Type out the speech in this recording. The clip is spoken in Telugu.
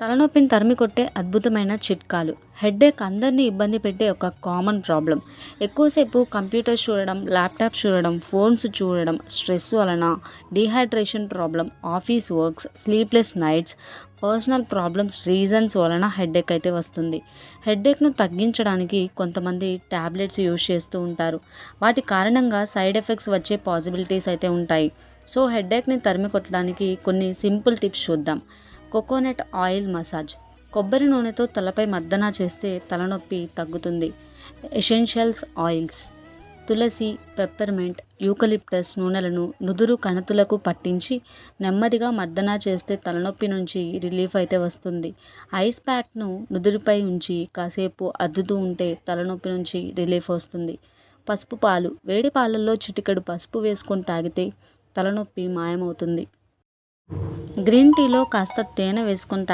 తలనొప్పిని తరిమికొట్టే అద్భుతమైన చిట్కాలు. హెడ్ఏక్ అందరినీ ఇబ్బంది పెట్టే ఒక కామన్ ప్రాబ్లం. ఎక్కువసేపు కంప్యూటర్స్ చూడడం, ల్యాప్టాప్ చూడడం, ఫోన్స్ చూడడం, స్ట్రెస్ వలన, dehydration problem, office works, sleepless nights, personal problems reasons వలన హెడ్ఏక్ అయితే వస్తుంది. హెడ్ఏక్ను తగ్గించడానికి కొంతమంది ట్యాబ్లెట్స్ యూజ్ చేస్తూ ఉంటారు. వాటి కారణంగా సైడ్ ఎఫెక్ట్స్ వచ్చే పాసిబిలిటీస్ అయితే ఉంటాయి. సో హెడ్ఏక్ని తరిమి కొట్టడానికి కొన్ని సింపుల్ టిప్స్ చూద్దాం. Coconut oil massage. కొబ్బరి నూనెతో తలపై మర్దన చేస్తే తలనొప్పి తగ్గుతుంది. Essentials oils. తులసి, పెప్పర్మెంట్, యూకలిప్టస్ నూనెలను నుదురు కణతులకు పట్టించి నెమ్మదిగా మర్దన చేస్తే తలనొప్పి నుంచి రిలీఫ్ అయితే వస్తుంది. ఐస్ ప్యాక్ను నుదురుపై ఉంచి కాసేపు అద్దుతూ ఉంటే తలనొప్పి నుంచి రిలీఫ్ వస్తుంది. పసుపు పాలు. వేడి పాలల్లో చిటికెడు పసుపు వేసుకొని తాగితే తలనొప్పి మాయమవుతుంది. గ్రీన్ టీలో కాస్త తేనె వేసుకొని